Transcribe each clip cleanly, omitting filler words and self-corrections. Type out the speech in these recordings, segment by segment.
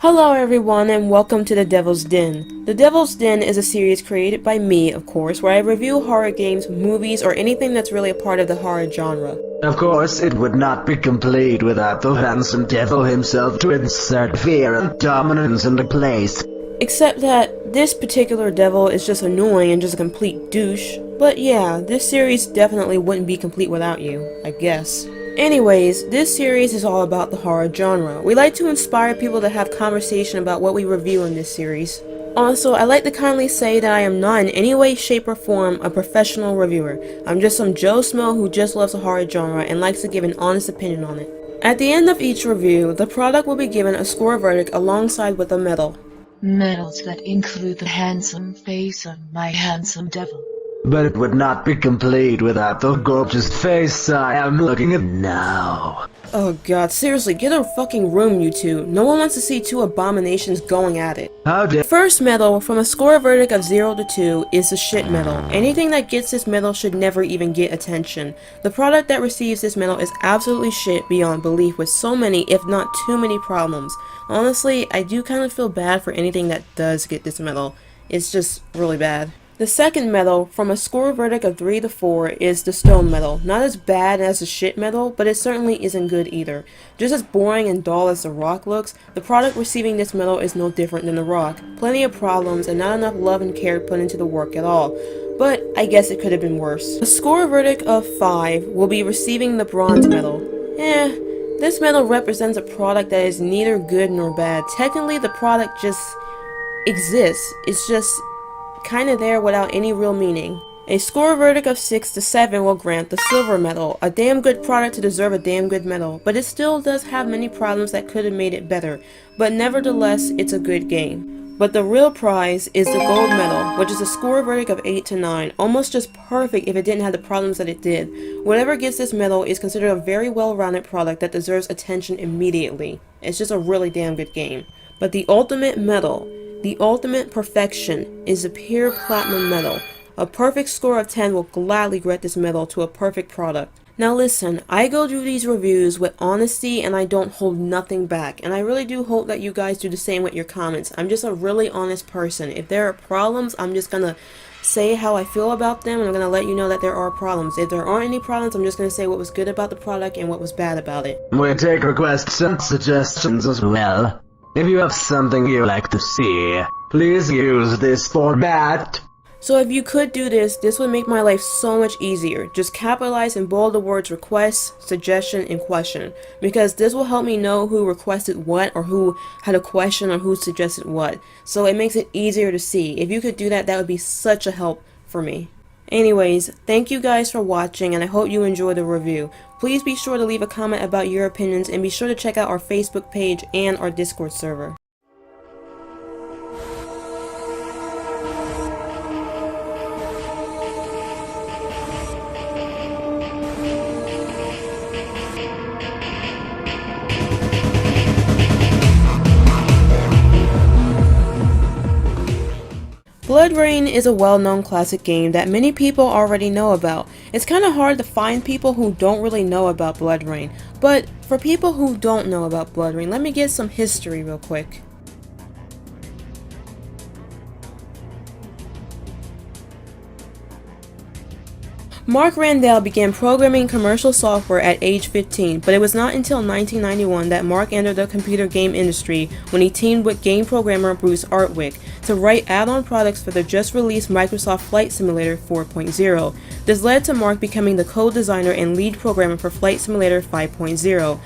Hello everyone and welcome to The Devil's Den. The Devil's Den is a series created by me, of course, where I review horror games, movies, or anything that's really a part of the horror genre. Of course, it would not be complete without the handsome devil himself to insert fear and dominance into place. Except that this particular devil is just annoying and just a complete douche. But yeah, this series definitely wouldn't be complete without you, I guess. Anyways, this series is all about the horror genre. We like to inspire people to have conversation about what we review in this series. Also, I like to kindly say that I am not in any way, shape, or form a professional reviewer. I'm just some Joe Smo who just loves the horror genre and likes to give an honest opinion on it. At the end of each review, the product will be given a score verdict alongside with a medal. Medals that include the handsome face of my handsome devil. But it would not be complete without the gorgeous face I am looking at now. Oh god, seriously, get a fucking room, you two. No one wants to see two abominations going at it. The first medal, from a score verdict of 0 to 2, is the shit medal. Anything that gets this medal should never even get attention. The product that receives this medal is absolutely shit beyond belief with so many, if not too many problems. Honestly, I do kind of feel bad for anything that does get this medal. It's just really bad. The second medal, from a score verdict of 3 to 4, is the stone medal. Not as bad as the shit medal, but it certainly isn't good either. Just as boring and dull as the rock looks, the product receiving this medal is no different than the rock. Plenty of problems and not enough love and care put into the work at all. But I guess it could have been worse. A score verdict of 5 will be receiving the bronze medal. This medal represents a product that is neither good nor bad. Technically, the product just exists. It's just kinda there without any real meaning. A score verdict of 6 to 7 will grant the silver medal, a damn good product to deserve a damn good medal, but it still does have many problems that could have made it better, but nevertheless, it's a good game. But the real prize is the gold medal, which is a score verdict of 8 to 9, almost just perfect if it didn't have the problems that it did. Whatever gets this medal is considered a very well-rounded product that deserves attention immediately. It's just a really damn good game. But the ultimate medal, the ultimate perfection, is a pure platinum medal. A perfect score of 10 will gladly grant this medal to a perfect product. Now listen, I go through these reviews with honesty and I don't hold nothing back, and I really do hope that you guys do the same with your comments. I'm just a really honest person. If there are problems, I'm just gonna say how I feel about them, and I'm gonna let you know that there are problems. If there aren't any problems, I'm just gonna say what was good about the product and what was bad about it. We take requests and suggestions as well. If you have something you like to see, please use this format. So if you could do this, this would make my life so much easier. Just capitalize and bold the words request, suggestion, and question, because this will help me know who requested what, or who had a question, or who suggested what. So it makes it easier to see. If you could do that, that would be such a help for me. Anyways, thank you guys for watching, and I hope you enjoyed the review. Please be sure to leave a comment about your opinions, and be sure to check out our Facebook page and our Discord server. BloodRayne is a well-known classic game that many people already know about. It's kind of hard to find people who don't really know about BloodRayne, but for people who don't know about BloodRayne, let me get some history real quick. Mark Randall began programming commercial software at age 15, but it was not until 1991 that Mark entered the computer game industry when he teamed with game programmer Bruce Artwick to write add-on products for the just-released Microsoft Flight Simulator 4.0. This led to Mark becoming the co-designer and lead programmer for Flight Simulator 5.0.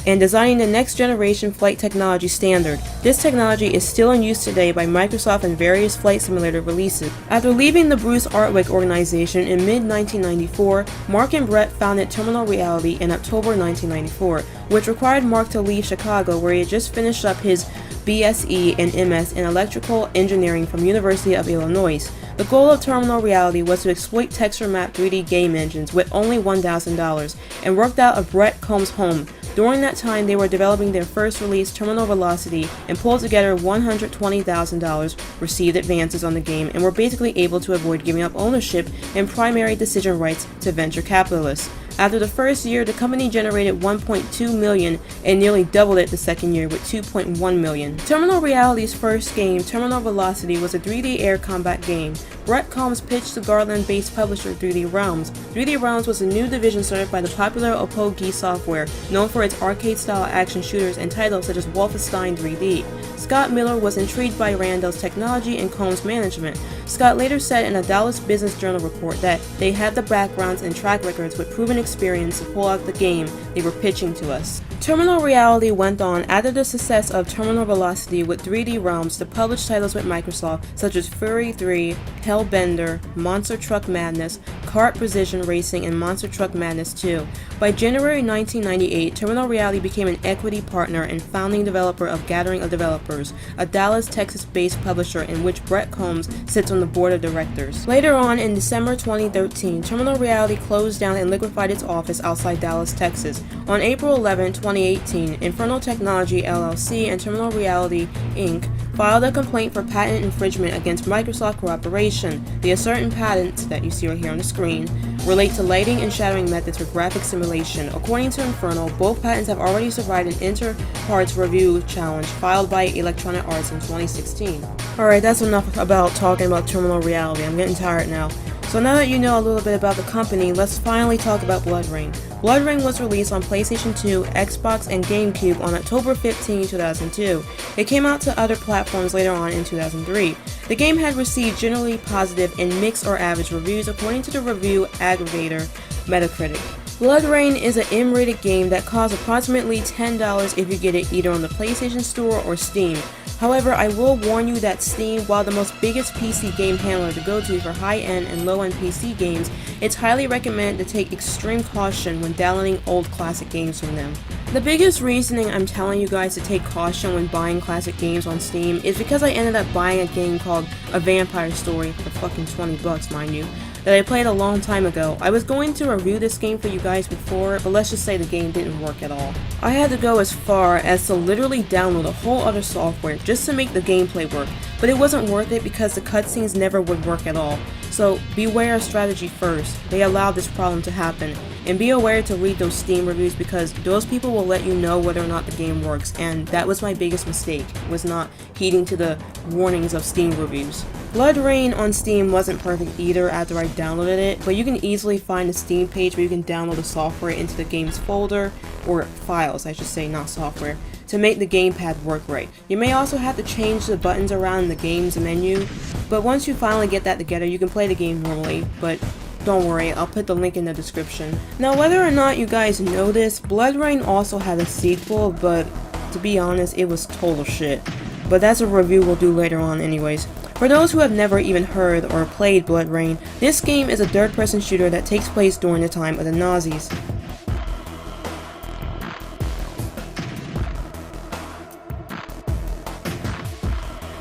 and designing the next generation flight technology standard. This technology is still in use today by Microsoft in various flight simulator releases. After leaving the Bruce Artwick organization in mid-1994, Mark and Brett founded Terminal Reality in October 1994, which required Mark to leave Chicago, where he had just finished up his BSE and MS in electrical engineering from University of Illinois. The goal of Terminal Reality was to exploit texture map 3D game engines with only $1,000, and worked out of Brett Combs' home. During that time, they were developing their first release, Terminal Velocity, and pulled together $120,000, received advances on the game, and were basically able to avoid giving up ownership and primary decision rights to venture capitalists. After the first year, the company generated $1.2 million and nearly doubled it the second year with $2.1 million. Terminal Reality's first game, Terminal Velocity, was a 3D air combat game. Brett Combs pitched to Garland-based publisher 3D Realms. 3D Realms was a new division started by the popular Oppo Software, known for its arcade-style action shooters and titles such as Wolfenstein 3D. Scott Miller was intrigued by Randall's technology and Combs' management. Scott later said in a Dallas Business Journal report that they had the backgrounds and track records with proven experience to pull out the game they were pitching to us. Terminal Reality went on after the success of Terminal Velocity with 3D Realms to publish titles with Microsoft such as Fury 3, Hellbender, Monster Truck Madness, Kart Precision Racing, and Monster Truck Madness 2. By January 1998, Terminal Reality became an equity partner and founding developer of Gathering of Developers, a Dallas, Texas-based publisher in which Brett Combs sits on the board of directors. Later on, in December 2013, Terminal Reality closed down and liquefied its office outside Dallas, Texas. On April 11, 2018, Infernal Technology LLC and Terminal Reality Inc. filed a complaint for patent infringement against Microsoft Corporation. The ascertain patents that you see right here on the screen relate to lighting and shadowing methods for graphic simulation. According to Infernal, both patents have already survived an inter-parts review challenge filed by Electronic Arts in 2016. Alright, that's enough about talking about Terminal Reality. I'm getting tired now. So now that you know a little bit about the company, let's finally talk about BloodRayne. BloodRayne was released on PlayStation 2, Xbox, and GameCube on October 15, 2002. It came out to other platforms later on in 2003. The game had received generally positive and mixed or average reviews according to the review aggregator Metacritic. BloodRayne is an M-rated game that costs approximately $10 if you get it either on the PlayStation Store or Steam. However, I will warn you that Steam, while the most biggest PC game handler to go to for high-end and low-end PC games, it's highly recommended to take extreme caution when downloading old classic games from them. The biggest reasoning I'm telling you guys to take caution when buying classic games on Steam is because I ended up buying a game called A Vampire Story for fucking $20, mind you, that I played a long time ago. I was going to review this game for you guys before, but let's just say the game didn't work at all. I had to go as far as to literally download a whole other software just to make the gameplay work, but it wasn't worth it because the cutscenes never would work at all. So beware of strategy first. They allow this problem to happen. And be aware to read those Steam reviews because those people will let you know whether or not the game works, and that was my biggest mistake, was not heeding to the warnings of Steam reviews. BloodRayne on Steam wasn't perfect either after I downloaded it, but you can easily find a Steam page where you can download the software into the game's folder, or files I should say, not software, to make the gamepad work right. You may also have to change the buttons around in the game's menu, but once you finally get that together, you can play the game normally, but don't worry, I'll put the link in the description. Now, whether or not you guys know this, BloodRayne also had a sequel, but to be honest, it was total shit. But that's a review we'll do later on anyways. For those who have never even heard or played BloodRayne, this game is a third-person shooter that takes place during the time of the Nazis.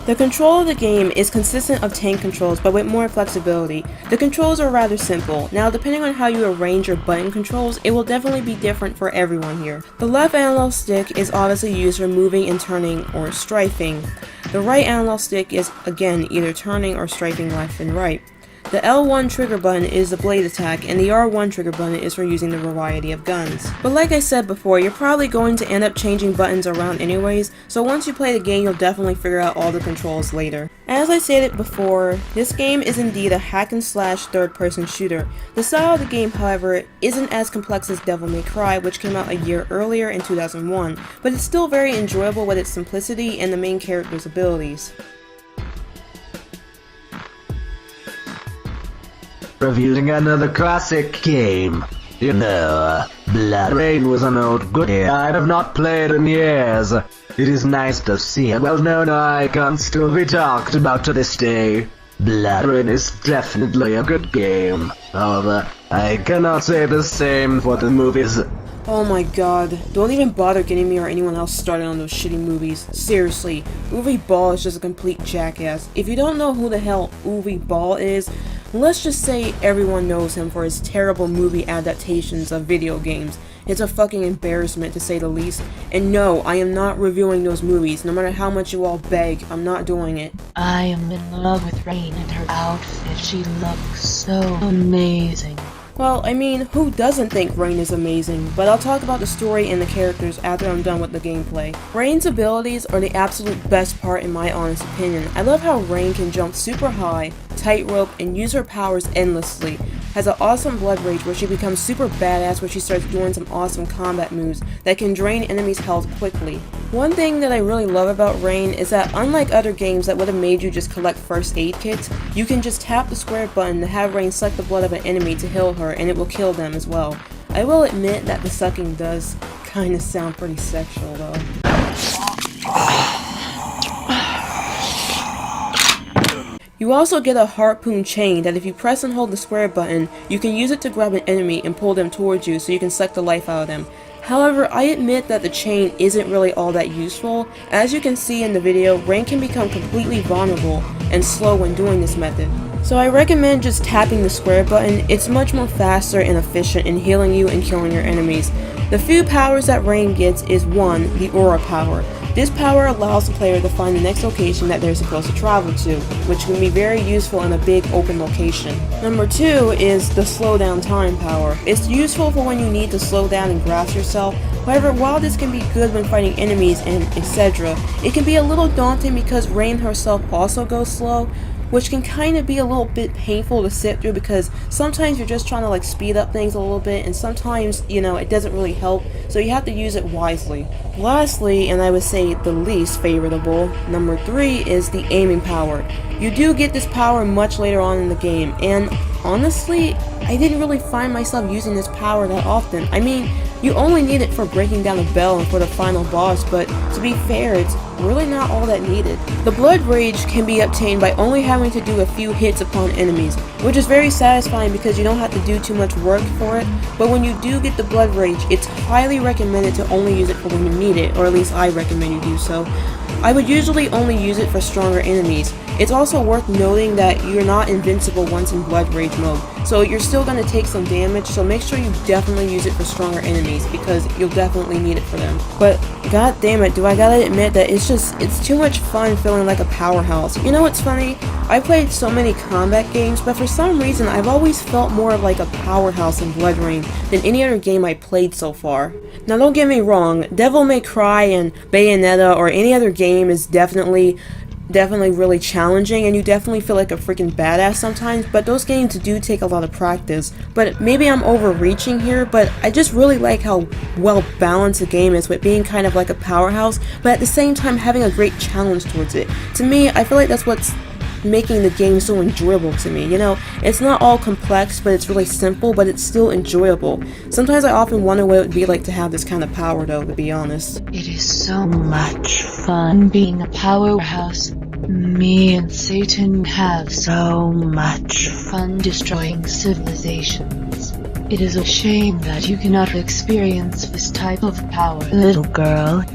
The control of the game is consistent of tank controls but with more flexibility. The controls are rather simple. Now depending on how you arrange your button controls, it will definitely be different for everyone here. The left analog stick is obviously used for moving and turning or strafing. The right analog stick is again either turning or strafing left and right. The L1 trigger button is the blade attack, and the R1 trigger button is for using the variety of guns. But like I said before, you're probably going to end up changing buttons around anyways, so once you play the game you'll definitely figure out all the controls later. As I stated before, this game is indeed a hack and slash third-person shooter. The style of the game, however, isn't as complex as Devil May Cry, which came out a year earlier in 2001, but it's still very enjoyable with its simplicity and the main character's abilities. Reviewing another classic game. You know, BloodRayne was an old goodie I have not played in years. It is nice to see a well-known icon still be talked about to this day. BloodRayne is definitely a good game. However, I cannot say the same for the movies. Oh my god, don't even bother getting me or anyone else started on those shitty movies. Seriously, Uwe Ball is just a complete jackass. If you don't know who the hell Uwe Ball is, let's just say everyone knows him for his terrible movie adaptations of video games. It's a fucking embarrassment to say the least. And no, I am not reviewing those movies, no matter how much you all beg, I'm not doing it. I am in love with Rain and her outfit. She looks so amazing. Well, I mean, who doesn't think Rayne is amazing? But I'll talk about the story and the characters after I'm done with the gameplay. Rayne's abilities are the absolute best part in my honest opinion. I love how Rayne can jump super high, tightrope, and use her powers endlessly. Has an awesome blood rage where she becomes super badass where she starts doing some awesome combat moves that can drain enemies' health quickly. One thing that I really love about Rayne is that unlike other games that would have made you just collect first aid kits, you can just tap the square button to have Rayne suck the blood of an enemy to heal her and it will kill them as well. I will admit that the sucking does kinda sound pretty sexual though. You also get a harpoon chain that if you press and hold the square button, you can use it to grab an enemy and pull them towards you so you can suck the life out of them. However, I admit that the chain isn't really all that useful. As you can see in the video, Rayne can become completely vulnerable and slow when doing this method. So I recommend just tapping the square button. It's much more faster and efficient in healing you and killing your enemies. The few powers that Rayne gets is 1, the aura power. This power allows the player to find the next location that they're supposed to travel to, which can be very useful in a big open location. Number 2 is the slow down time power. It's useful for when you need to slow down and grasp yourself. However, while this can be good when fighting enemies and etc., it can be a little daunting because Rayne herself also goes slow, which can kind of be a little bit painful to sit through because sometimes you're just trying to like speed up things a little bit and sometimes, you know, it doesn't really help, so you have to use it wisely. Lastly, and I would say the least favorable, number 3 is the aiming power. You do get this power much later on in the game, and honestly, I didn't really find myself using this power that often. I mean, you only need it for breaking down a bell and for the final boss, but to be fair, it's really not all that needed. The blood rage can be obtained by only having to do a few hits upon enemies, which is very satisfying because you don't have to do too much work for it, but when you do get the blood rage, it's highly recommended to only use it for when you need it, or at least I recommend you do so. I would usually only use it for stronger enemies. It's also worth noting that you're not invincible once in blood rage mode, so you're still going to take some damage, so make sure you definitely use it for stronger enemies because you'll definitely need it for them. But god damn it, do I gotta admit that it's too much fun feeling like a powerhouse. You know what's funny? I played so many combat games, but for some reason I've always felt more of like a powerhouse in BloodRayne than any other game I played so far. Now don't get me wrong, Devil May Cry and Bayonetta or any other game is definitely really challenging and you definitely feel like a freaking badass sometimes, but those games do take a lot of practice. But maybe I'm overreaching here, but I just really like how well balanced the game is with being kind of like a powerhouse, but at the same time having a great challenge towards it. To me, I feel like that's what's making the game so enjoyable to me. You know, it's not all complex, but it's really simple, but it's still enjoyable. Sometimes I often wonder what it would be like to have this kind of power though, to be honest. It is so much fun being a powerhouse. Me and Satan have so much fun destroying civilizations. It is a shame that you cannot experience this type of power, little girl.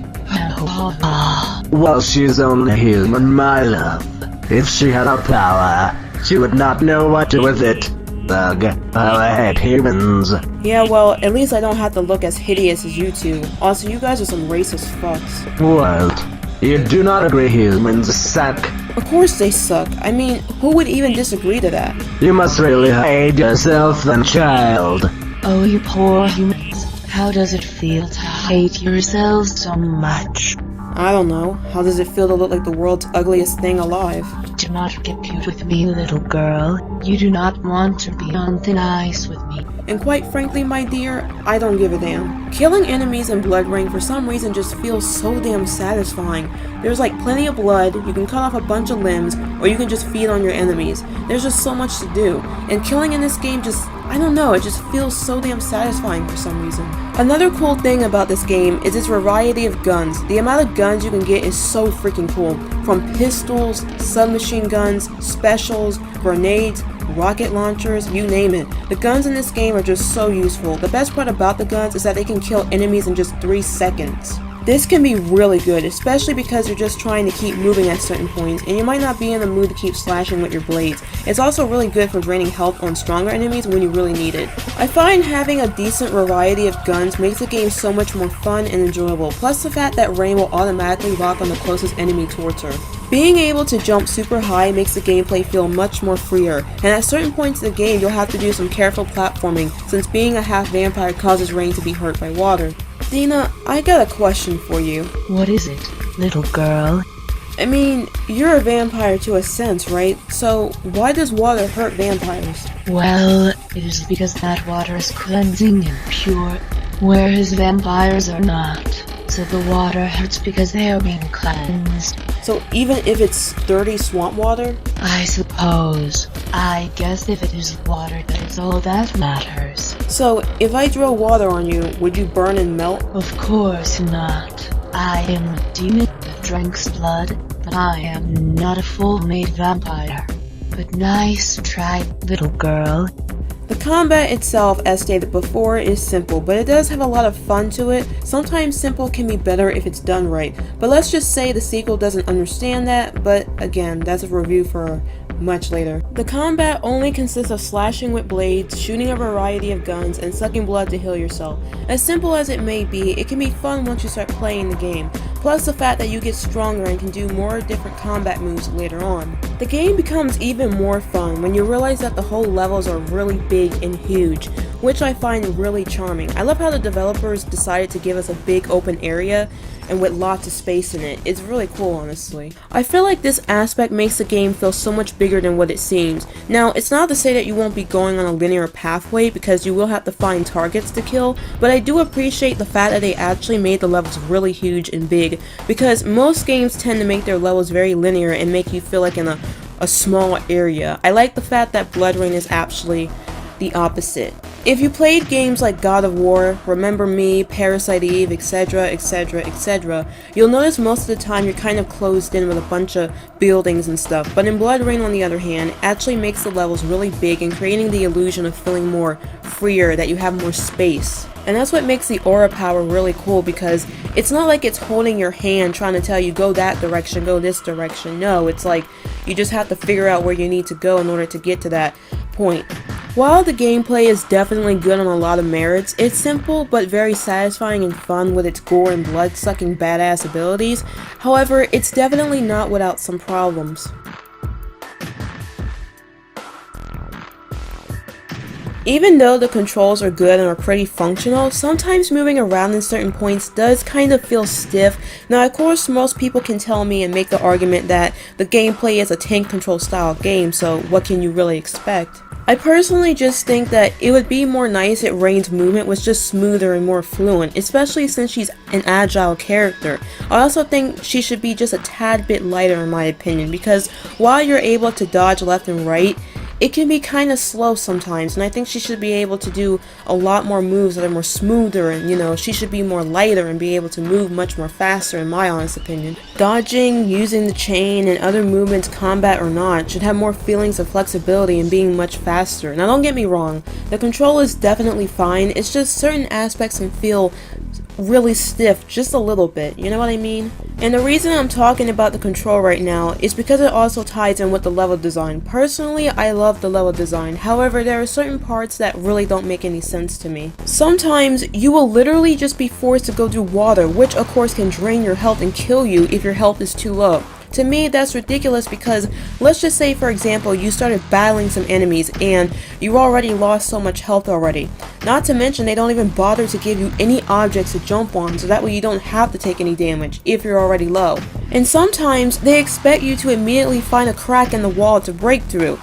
Well, she's only human, my love. If she had a power, she would not know what to do with it. Ugh, I hate humans. Yeah, well, at least I don't have to look as hideous as you two. Also, you guys are some racist fucks. What? You do not agree humans suck? Of course they suck. I mean, who would even disagree to that? You must really hate yourself then, child. Oh, you poor humans. How does it feel to hate yourselves so much? I don't know. How does it feel to look like the world's ugliest thing alive? Do not get cute with me, little girl. You do not want to be on thin ice with me. And quite frankly, my dear, I don't give a damn. Killing enemies in BloodRayne for some reason just feels so damn satisfying. There's like plenty of blood, you can cut off a bunch of limbs, or you can just feed on your enemies. There's just so much to do. And killing in this game just, I don't know, it just feels so damn satisfying for some reason. Another cool thing about this game is its variety of guns. The amount of guns you can get is so freaking cool. From pistols, submachine guns, specials, grenades, rocket launchers, you name it. The guns in this game are just so useful. The best part about the guns is that they can kill enemies in just 3 seconds. This can be really good, especially because you're just trying to keep moving at certain points, and you might not be in the mood to keep slashing with your blades. It's also really good for draining health on stronger enemies when you really need it. I find having a decent variety of guns makes the game so much more fun and enjoyable, plus the fact that Rayne will automatically lock on the closest enemy towards her. Being able to jump super high makes the gameplay feel much more freer, and at certain points in the game you'll have to do some careful platforming since being a half vampire causes Rain to be hurt by water. Dina, I got a question for you. What is it, little girl? I mean, you're a vampire to a sense, right? So why does water hurt vampires? Well, it is because that water is cleansing and pure, whereas vampires are not. So the water hurts because they are being cleansed. So even if it's dirty swamp water? I suppose. I guess if it is water, that is all that matters. So if I throw water on you, would you burn and melt? Of course not. I am a demon that drinks blood, but I am not a full-made vampire. But nice try, little girl. The combat itself, as stated before, is simple, but it does have a lot of fun to it. Sometimes simple can be better if it's done right, but let's just say the sequel doesn't understand that, but again, that's a review for much later. The combat only consists of slashing with blades, shooting a variety of guns, and sucking blood to heal yourself. As simple as it may be, it can be fun once you start playing the game, plus the fact that you get stronger and can do more different combat moves later on. The game becomes even more fun when you realize that the whole levels are really big and huge, which I find really charming. I love how the developers decided to give us a big open area and with lots of space in it. It's really cool, honestly. I feel like this aspect makes the game feel so much bigger than what it seems. Now, it's not to say that you won't be going on a linear pathway because you will have to find targets to kill, but I do appreciate the fact that they actually made the levels really huge and big, because most games tend to make their levels very linear and make you feel like in a small area. I like the fact that BloodRayne is actually the opposite. If you played games like God of War, Remember Me, Parasite Eve, etc, etc, etc, you'll notice most of the time you're kind of closed in with a bunch of buildings and stuff, but in BloodRayne on the other hand, actually makes the levels really big and creating the illusion of feeling more freer, that you have more space. And that's what makes the aura power really cool, because it's not like it's holding your hand trying to tell you go that direction, go this direction. No, it's like you just have to figure out where you need to go in order to get to that point. While the gameplay is definitely good on a lot of merits, it's simple but very satisfying and fun with its gore and blood-sucking badass abilities. However, it's definitely not without some problems. Even though the controls are good and are pretty functional, sometimes moving around in certain points does kind of feel stiff. Now, of course, most people can tell me and make the argument that the gameplay is a tank control style game, so what can you really expect? I personally just think that it would be more nice if Rain's movement was just smoother and more fluent, especially since she's an agile character. I also think she should be just a tad bit lighter in my opinion, because while you're able to dodge left and right, it can be kind of slow sometimes, and I think she should be able to do a lot more moves that are more smoother, and you know, she should be more lighter and be able to move much more faster in my honest opinion. Dodging, using the chain, and other movements, combat or not, should have more feelings of flexibility and being much faster. Now don't get me wrong, the control is definitely fine, it's just certain aspects can feel really stiff just a little bit, you know what I mean? And the reason I'm talking about the control right now is because it also ties in with the level design. Personally, I love the level design, however there are certain parts that really don't make any sense to me. Sometimes you will literally just be forced to go through water, which of course can drain your health and kill you if your health is too low. To me, that's ridiculous because let's just say, for example, you started battling some enemies and you already lost so much health already. Not to mention, they don't even bother to give you any objects to jump on, so that way you don't have to take any damage if you're already low. And sometimes, they expect you to immediately find a crack in the wall to break through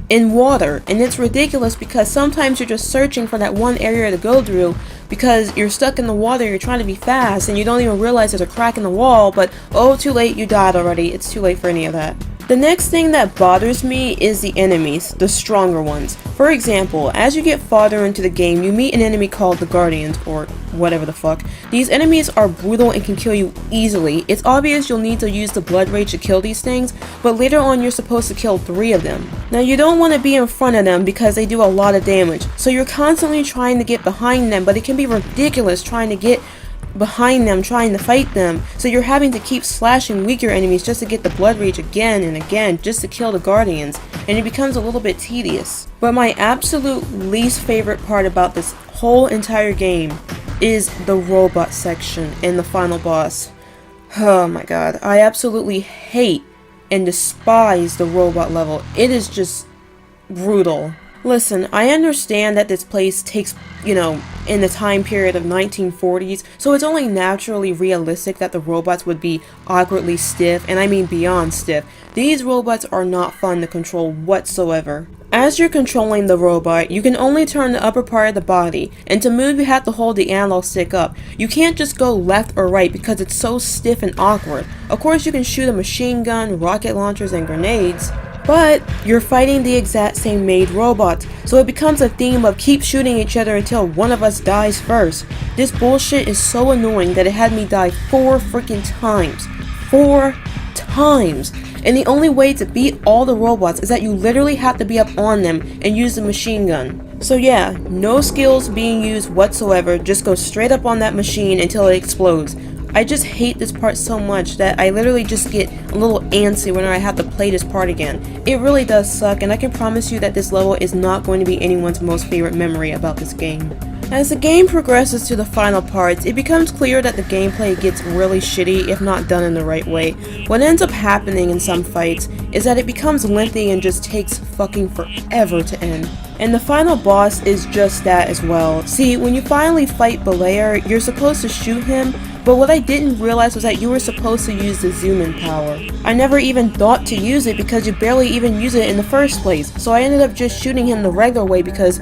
in water, and it's ridiculous because sometimes you're just searching for that one area to go through because you're stuck in the water, you're trying to be fast, and you don't even realize there's a crack in the wall, but oh, too late, you died already. It's too late for any of that. The next thing that bothers me is the enemies, the stronger ones. For example, as you get farther into the game, you meet an enemy called the Guardians, or whatever the fuck. These enemies are brutal and can kill you easily. It's obvious you'll need to use the blood rage to kill these things, but later on you're supposed to kill 3 of them. Now you don't want to be in front of them because they do a lot of damage, so you're constantly trying to get behind them, but it can be ridiculous trying to get behind them, trying to fight them, so you're having to keep slashing weaker enemies just to get the blood rage again and again just to kill the Guardians, and it becomes a little bit tedious. But my absolute least favorite part about this whole entire game is the robot section and the final boss. Oh my god, I absolutely hate and despise the robot level. It is just brutal. Listen, I understand that this place takes, in the time period of 1940s, so it's only naturally realistic that the robots would be awkwardly stiff, and I mean beyond stiff. These robots are not fun to control whatsoever. As you're controlling the robot, you can only turn the upper part of the body, and to move you have to hold the analog stick up. You can't just go left or right because it's so stiff and awkward. Of course you can shoot a machine gun, rocket launchers, and grenades, but you're fighting the exact same made robots, so it becomes a theme of keep shooting each other until one of us dies first. This bullshit is so annoying that it had me die 4 freaking times. 4 times! And the only way to beat all the robots is that you literally have to be up on them and use the machine gun. So yeah, no skills being used whatsoever, just go straight up on that machine until it explodes. I just hate this part so much that I literally just get a little antsy whenever I have to play this part again. It really does suck, and I can promise you that this level is not going to be anyone's most favorite memory about this game. As the game progresses to the final parts, it becomes clear that the gameplay gets really shitty if not done in the right way. What ends up happening in some fights is that it becomes lengthy and just takes fucking forever to end. And the final boss is just that as well. See, when you finally fight Belair, you're supposed to shoot him, but what I didn't realize was that you were supposed to use the zoom in power. I never even thought to use it because you barely even use it in the first place, so I ended up just shooting him the regular way because,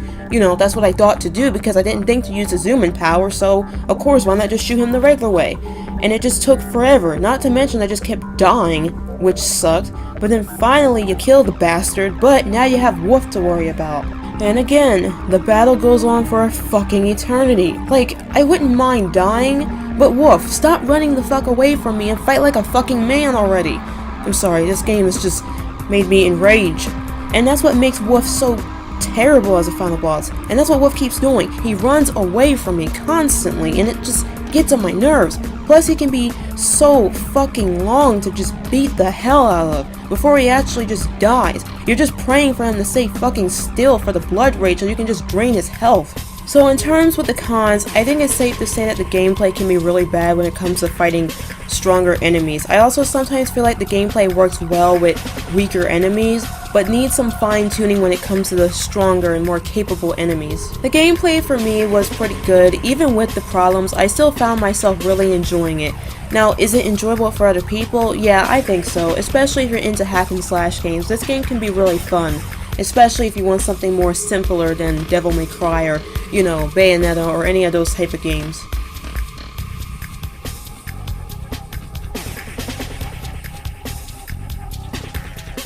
that's what I thought to do because I didn't think to use the zoom in power, so of course why not just shoot him the regular way? And it just took forever, not to mention I just kept dying, which sucked, but then finally you kill the bastard, but now you have Wolf to worry about. And again, the battle goes on for a fucking eternity. Like, I wouldn't mind dying, but Wolf, stop running the fuck away from me and fight like a fucking man already. I'm sorry, this game has just made me enraged. And that's what makes Wolf so terrible as a final boss. And that's what Wolf keeps doing. He runs away from me constantly, and it just gets on my nerves. Plus, he can be so fucking long to just beat the hell out of before he actually just dies. You're just praying for him to stay fucking still for the blood rage so you can just drain his health. So in terms with the cons, I think it's safe to say that the gameplay can be really bad when it comes to fighting stronger enemies. I also sometimes feel like the gameplay works well with weaker enemies, but needs some fine-tuning when it comes to the stronger and more capable enemies. The gameplay for me was pretty good. Even with the problems, I still found myself really enjoying it. Now, is it enjoyable for other people? Yeah, I think so, especially if you're into hack and slash games. This game can be really fun, especially if you want something more simpler than Devil May Cry or, Bayonetta or any of those type of games.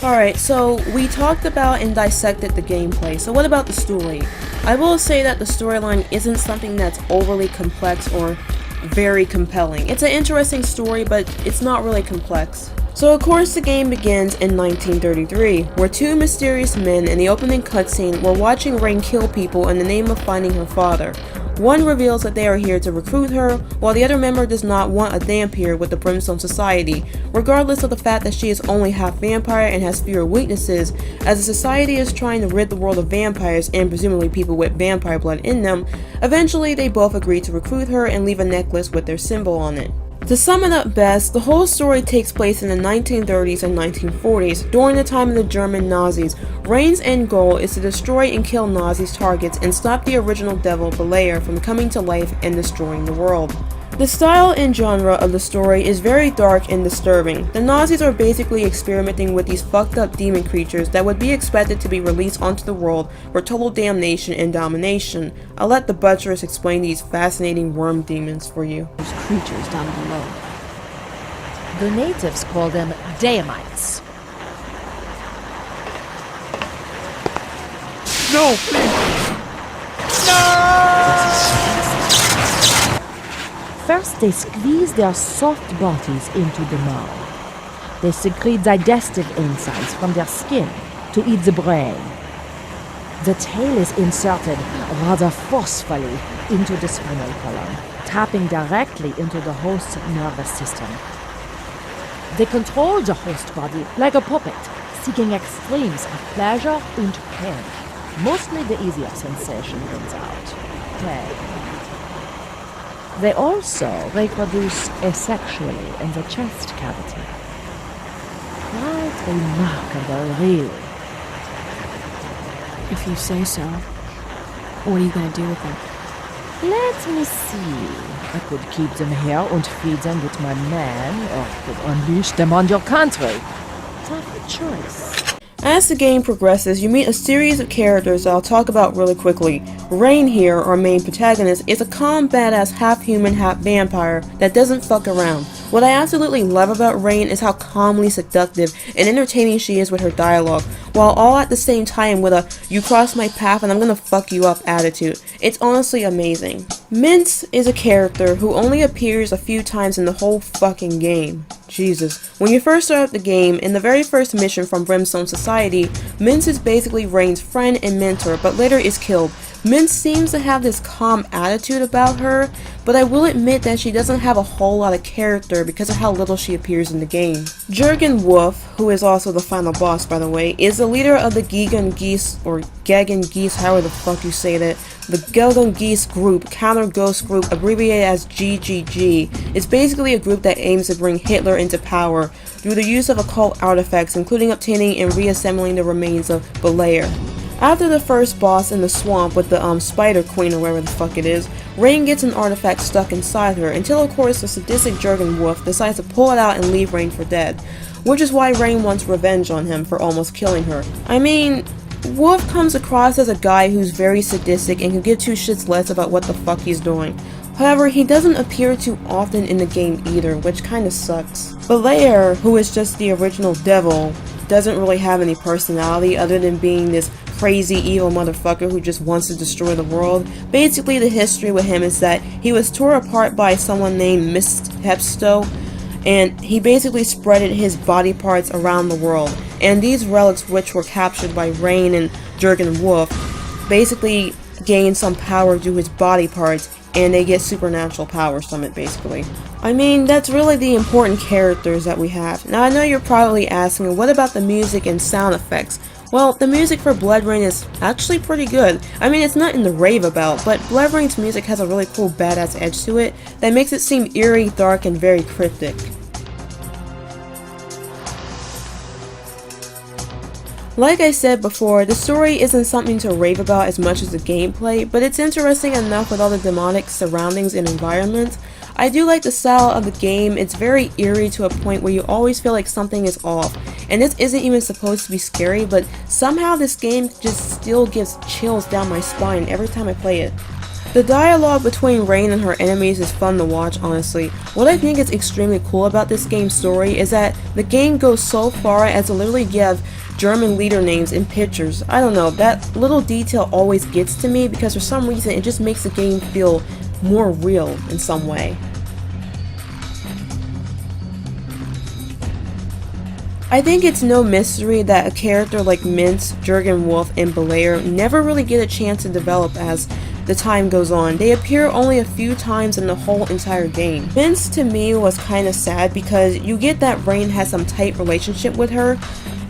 Alright, so we talked about and dissected the gameplay, so what about the story? I will say that the storyline isn't something that's overly complex or very compelling. It's an interesting story, but it's not really complex. So of course the game begins in 1933, where 2 mysterious men in the opening cutscene were watching Rayne kill people in the name of finding her father. One reveals that they are here to recruit her, while the other member does not want a vampire with the Brimstone Society, regardless of the fact that she is only half vampire and has fewer weaknesses. As the society is trying to rid the world of vampires and presumably people with vampire blood in them, eventually they both agree to recruit her and leave a necklace with their symbol on it. To sum it up best, the whole story takes place in the 1930s and 1940s, during the time of the German Nazis. Rayne's end goal is to destroy and kill Nazis' targets and stop the original devil Belair from coming to life and destroying the world. The style and genre of the story is very dark and disturbing. The Nazis are basically experimenting with these fucked up demon creatures that would be expected to be released onto the world for total damnation and domination. I'll let the butchers explain these fascinating worm demons for you. Those creatures down below. The natives call them Daemites. No, please! No! First, they squeeze their soft bodies into the mouth. They secrete digestive enzymes from their skin to eat the brain. The tail is inserted rather forcefully into the spinal column, tapping directly into the host's nervous system. They control the host body like a puppet, seeking extremes of pleasure and pain. Mostly the easier sensation wins out. Pain. They also reproduce asexually in the chest cavity. Quite remarkable, really. If you say so. What are you gonna do with them? Let me see. I could keep them here and feed them with my man, or I could unleash them on your country. Tough choice. As the game progresses, you meet a series of characters that I'll talk about really quickly. Rayne here, our main protagonist, is a calm, badass, half-human, half-vampire that doesn't fuck around. What I absolutely love about Rayne is how calmly seductive and entertaining she is with her dialogue, while all at the same time with a "you cross my path and I'm gonna fuck you up" attitude. It's honestly amazing. Mince is a character who only appears a few times in the whole fucking game. Jesus. When you first start up the game, in the very first mission from Brimstone Society, Mince is basically Rayne's friend and mentor, but later is killed. Mince seems to have this calm attitude about her, but I will admit that she doesn't have a whole lot of character because of how little she appears in the game. Jurgen Wolf, who is also the final boss by the way, is the leader of the Gegan Geese, or Gagan Geese, however the fuck you say that. The Gelgon Geese group, counter ghost group, abbreviated as GGG, is basically a group that aims to bring Hitler into power through the use of occult artifacts, including obtaining and reassembling the remains of Belair. After the first boss in the swamp with the Spider Queen or whatever the fuck it is, Rayne gets an artifact stuck inside her, until of course the sadistic Jurgen Wolf decides to pull it out and leave Rayne for dead, which is why Rayne wants revenge on him for almost killing her. I mean, Wolf comes across as a guy who's very sadistic and can give two shits less about what the fuck he's doing. However, he doesn't appear too often in the game either, which kinda sucks. Belair, who is just the original devil, doesn't really have any personality other than being this crazy evil motherfucker who just wants to destroy the world. Basically, the history with him is that he was torn apart by someone named Mist Hepsto, and he basically spreaded his body parts around the world. And these relics, which were captured by Rayne and Jurgen Wolf, basically gain some power due to his body parts, and they get supernatural powers from it, basically. I mean, that's really the important characters that we have. Now, I know you're probably asking, what about the music and sound effects? Well, the music for BloodRayne is actually pretty good. I mean, it's nothing to rave about, but BloodRayne's music has a really cool badass edge to it that makes it seem eerie, dark, and very cryptic. Like I said before, the story isn't something to rave about as much as the gameplay, but it's interesting enough with all the demonic surroundings and environments. I do like the style of the game. It's very eerie to a point where you always feel like something is off. And this isn't even supposed to be scary, but somehow this game just still gives chills down my spine every time I play it. The dialogue between Rayne and her enemies is fun to watch, honestly. What I think is extremely cool about this game's story is that the game goes so far as to literally give German leader names in pictures. I don't know, that little detail always gets to me because for some reason it just makes the game feel more real in some way. I think it's no mystery that a character like Mince, Jurgen Wolf, and Belair never really get a chance to develop as the time goes on. They appear only a few times in the whole entire game. Mince to me was kinda sad because you get that Rayne has some tight relationship with her,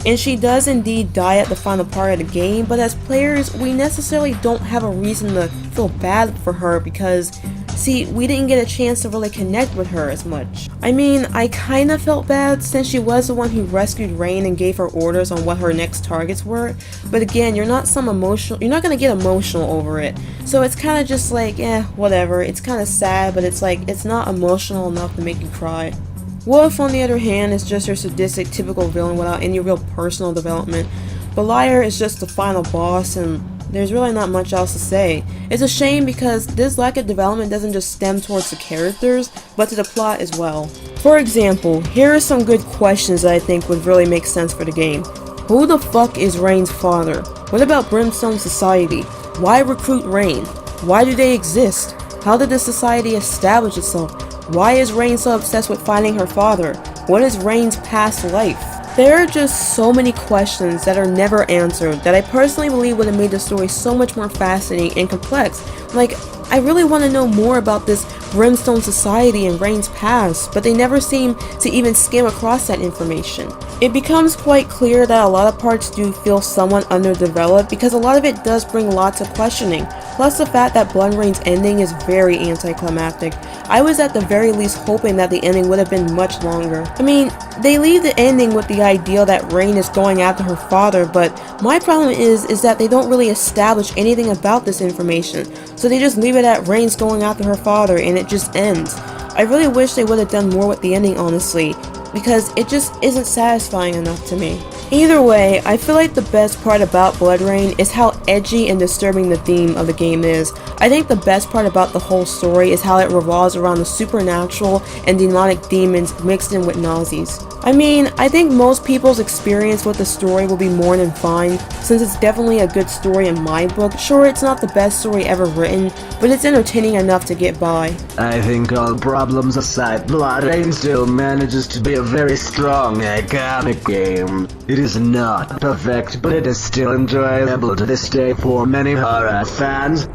and she does indeed die at the final part of the game, but as players, we necessarily don't have a reason to feel bad for her because, see, we didn't get a chance to really connect with her as much. I mean, I kinda felt bad since she was the one who rescued Rayne and gave her orders on what her next targets were, but again, you're not gonna get emotional over it. So it's kinda just like, whatever, it's kinda sad, but it's like, it's not emotional enough to make you cry. Wolf, on the other hand, is just your sadistic, typical villain without any real personal development. Belair is just the final boss, and there's really not much else to say. It's a shame because this lack of development doesn't just stem towards the characters, but to the plot as well. For example, here are some good questions that I think would really make sense for the game. Who the fuck is Rayne's father? What about Brimstone Society? Why recruit Rayne? Why do they exist? How did the society establish itself? Why is Rayne so obsessed with finding her father? What is Rayne's past life? There are just so many questions that are never answered that I personally believe would have made the story so much more fascinating and complex. Like, I really want to know more about this Brimstone Society and Rayne's past, but they never seem to even skim across that information. It becomes quite clear that a lot of parts do feel somewhat underdeveloped because a lot of it does bring lots of questioning. plus the fact that BloodRayne's ending is very anticlimactic. I was at the very least hoping that the ending would have been much longer. I mean, they leave the ending with the idea that Rayne is going after her father, but my problem is that they don't really establish anything about this information, so they just leave it at Rayne's going after her father and it just ends. I really wish they would have done more with the ending, honestly, because it just isn't satisfying enough to me. Either way, I feel like the best part about BloodRayne is how edgy and disturbing the theme of the game is. I think the best part about the whole story is how it revolves around the supernatural and demonic demons mixed in with Nazis. I mean, I think most people's experience with the story will be more than fine, since it's definitely a good story in my book. Sure, it's not the best story ever written, but it's entertaining enough to get by. I think all problems aside, BloodRayne still manages to be a very strong, iconic game. It is not perfect, but it is still enjoyable to this day for many horror fans.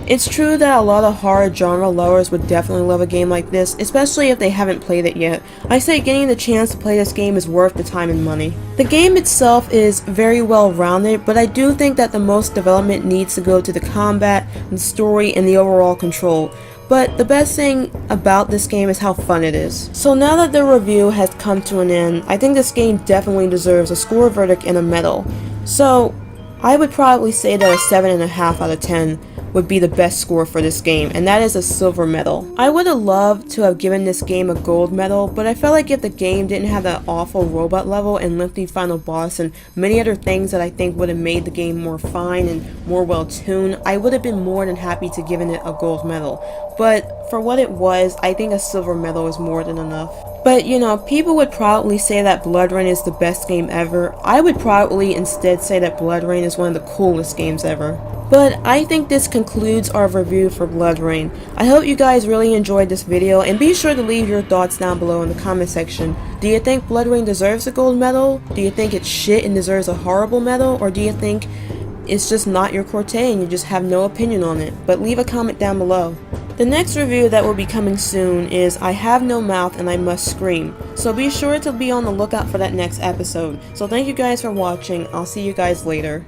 It's true that a lot of horror genre lovers would definitely love a game like this, especially if they haven't played it yet. I say getting the chance to play this game is worth the time and money. The game itself is very well rounded, but I do think that the most development needs to go to the combat, the story, and the overall control. But the best thing about this game is how fun it is. So now that the review has come to an end, I think this game definitely deserves a score verdict and a medal. So I would probably say that a 7.5 out of 10 would be the best score for this game, and that is a silver medal. I would have loved to have given this game a gold medal, but I felt like if the game didn't have that awful robot level and lengthy final boss and many other things that I think would have made the game more fine and more well tuned, I would have been more than happy to give it a gold medal. But for what it was, I think a silver medal is more than enough. But you know, people would probably say that BloodRayne is the best game ever. I would probably instead say that BloodRayne is one of the coolest games ever. But I think this concludes our review for BloodRayne. I hope you guys really enjoyed this video, and be sure to leave your thoughts down below in the comment section. Do you think BloodRayne deserves a gold medal? Do you think it's shit and deserves a horrible medal? Or do you think it's just not your forte and you just have no opinion on it? But leave a comment down below. The next review that will be coming soon is I Have No Mouth and I Must Scream, so be sure to be on the lookout for that next episode. So thank you guys for watching. I'll see you guys later.